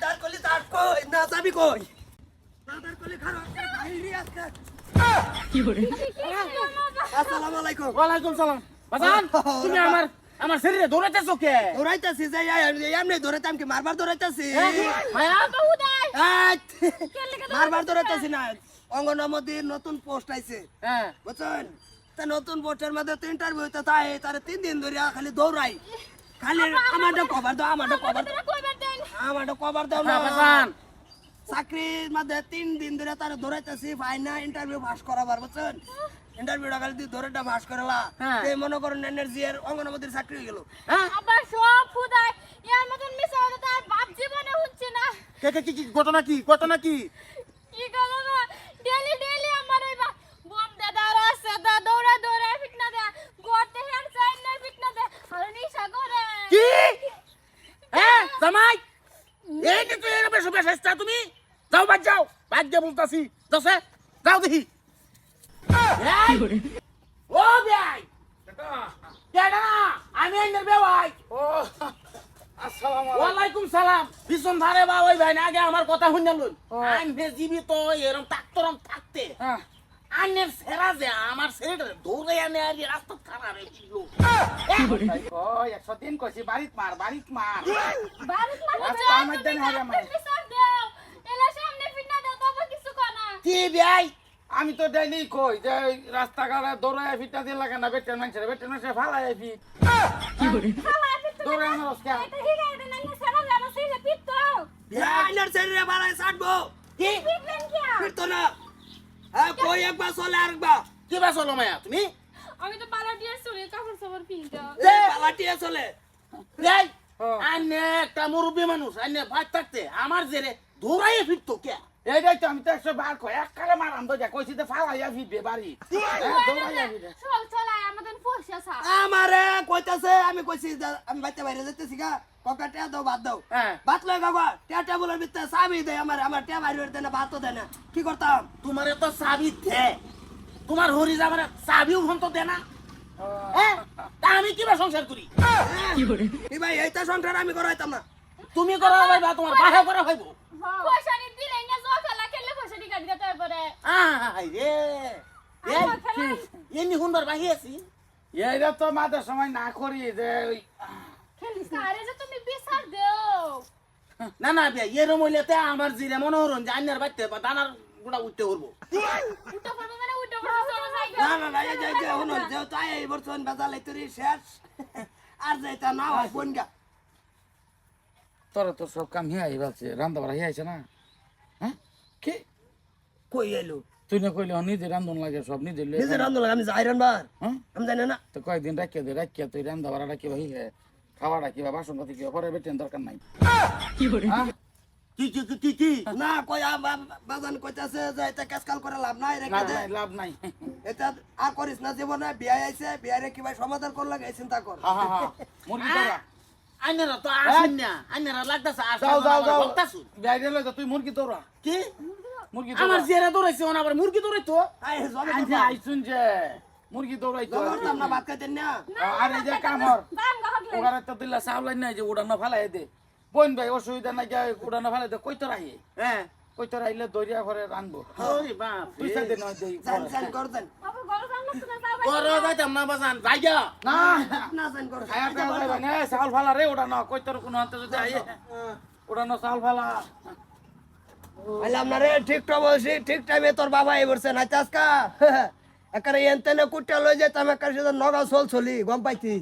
দাঁড় করলি দাঁড় কই না যাবি কই দাঁড় করলি খারাপ বাইরে আজকে কি করে আসসালামু আলাইকুম ওয়ালাইকুম সালাম বাজান তুমি আমার শরীরে দৌড়াইতেছো কে দৌড়াইতাছি যাই এমনি দৌড়াইতাম কি মারবার দৌড়াইতাছি মায়া মারবার দৌড়াইতাছি না অঙ্গনমদির নতুন পোস্ট আইছে হ্যাঁ বুঝছেন তা নতুন পোস্টের মধ্যে তো ইন্টারভিউ হইতে তাই তার 3 দিন ধরে খালি দৌড়াই খালি আমারটা কভার দাও আমারটা কভার দাও না বাজান চাকরির মধ্যে 3 দিন ধরে তার দৌড়াইতেছি ফাইনা ইন্টারভিউ পাস করাবার বুঝছেন ইন্টারভিউটা খালি দৌড়াটা পাস করালা এই মনে করেন এনার্জি এর অঙ্গনমদির চাকরি হয়ে গেল আবার সব ফুদাই ইয়ার মতন মিশা হতে তার বাপ জীবনে হচ্ছে না কি ঘটনা কি কি গেল না ডেলি আমার এই বম দাদা রাস্তা দা দৌড়া ফিটনা দে গড়তে হের চাই না ফিটনা দে আর নিশা করে কি হ্যাঁ জামাই এই নি তুই এর বেশ বেশ তুমি যাও বাদ যা বলতাছি দসে যাও দেখি কি করে ও ভাই কেডা আমি এন্ডার ভাই ও আসসালামু আলাইকুম ওয়ালাইকুম সালাম বিছন ধারে বা ওই ভাই না আগে আমার কথা শুননা লই আইনে জীবিত এরকম তাকতরম থাকতে হ্যাঁ আইনের সেরা যে আমার ছেলেটা দৌড়ে আনে আর রাস্তা খারাপ হয়ে গেল কি করে ও 103 কইছি বাড়িত মার বারুদ রাস্তার মধ্যে না হারে মার। মিশা দেও এলা সামনে ফিটনা দে তবে কিছু কনা কি ভাই আমি তো ডেইলি কই যে রাস্তাঘাটে দৌড়ায় ফিটা দিয়ে লাগে না বেটের মানুষের ফালায় ফিট কি করে দৌড়ে আমার রসকা এটা কি গাইতে না সারা জানা সেই পিট তো আইনার শরীরে বাড়ায় ছাড়বো কি পিটলেন কি ফিরতো না হ্যাঁ কই একবার চলে আরেকবার কি বাস হলো মায়া তুমি আমি তো পালা দিয়ে চুরি কাপড় সাপড় পিনতা পালাটিয়ে চলে এই আইনে একটা মুরব্বী মানুষ আইনে ভাত থাকতে আমার জেরে দৌড়াইয়ে ফিরতো কে এইটাই তো আমি তো 100 কই এক কালে মারাম তো যা কইছি তো ফালাইয়া ফিটবে বাড়ি দৌড়াইয়া ফিটবে চল আমাদের পয়সা সা আমারে কইতাছে আমি কইছি যে আমি বাইতে বাইরে যাইতেছি গা ককা টিয়া দাও বাদ দাও হ্যাঁ ভাত লই বাবা টিয়া টেবুলের ভিতরে চাবি দেয় আমার টিয়া বাইরে দেয় না ভাতও দেয় না কি করতাম তোমারে তো চাবি দে তোমার হরি যাবার চাবিও ফোন তো দে না হ্যাঁ তা আমি কিবা সংসার করি কি করে কি ভাই এইটা সংসার আমি করাইতাম না তুমি করা হইবা তোমার বাহে করা হইব পয়সা নি দিলে না জো খেলা খেললে পয়সা নি কাটি দিতে পারে আই রে এমনি হুন্ডার বাহি আছি এইটা তো মাঝে সময় না করি যে ওই খেলিস আরে যে তুমি বিচার দেও না বিয়া এরম হইলেতে আমার জিরে মনোহরণ যে আইনার বাইতে বা দানার গুড়া উঠতে করবো উটো করবে মানে উটো করবে চলো যাই না এই যে হুনো যে তাই এই বছর বেজাল এইতরি শেষ আর যাইতা না হয় কোন গা তোরা তো সব কাম হিয়াই বালছে রান্দা বাড়া হিয়াইছে না হ্যাঁ কি কই এলো তুই না কইলে নিজে রান্ধন লাগে সব নিজে লইয়া নিজে রান্ধন লাগে আমি যাই রান্নার হ্যাঁ আমি জানি না তো কয়েকদিন রাখিয়া তুই রান্দা বাড়াটা কিবা হিয়ে খাওয়াটা কিবা বাসন পাতি কিবা পরে বেটেন দরকার নাই কি করে হ্যাঁ কি না কই বাজান কইতাছে যে এটা কাজকাল করে লাভ নাই রেখে লাভ দে নাই লাভ নাই এটা আর করিস না জীবনে বিয়ে আইছে বিয়ারে কি ভাই সমাধান কর লাগে চিন্তা কর হ্যাঁ মুরগি তোরা আইনারা তো আসেন না আইনারা লাগতাছে যাও বলতাছু বাইরে লই তুই মুরগি তোরা কি মুরগি আমার জিরে দৌড়াইছে ওনা আবার মুরগি দৌড়াইতো আই জবে আইছে আইছুন যে মুরগি দৌড়াইতো করতাম না ভাত খাইতেন না আর এই যে কামর দাম গাহক ওখানে তো দিলা সাবলাই নাই যে উড়ানো ফালাই দে বোন ভাই অসুবিধা নাই যে উড়ানো ফালাই দে কই তো রাহি হ্যাঁ কই তো রাইলে দরিয়া ঘরে রানবো ওরে বাপ তুই সাথে নয় দেই জান কর দেন বাবু গরু জানলো তো না করো যাইতাম না বাজান যাইয়া না না জান কর খায়া পেয়া যাইবা না চাউল ফালা রে উড়ানো কই তোর কোনো হাতে যদি আইয়ে উড়ানো চাউল ফালা আইলাম না রে ঠিক বলছি ঠিক টাইমে তোর বাবা এই বলছে না চাসকা একারে এনতেনে কুটিয়া লই যেতাম একারে নগা চল চলি গম পাইছি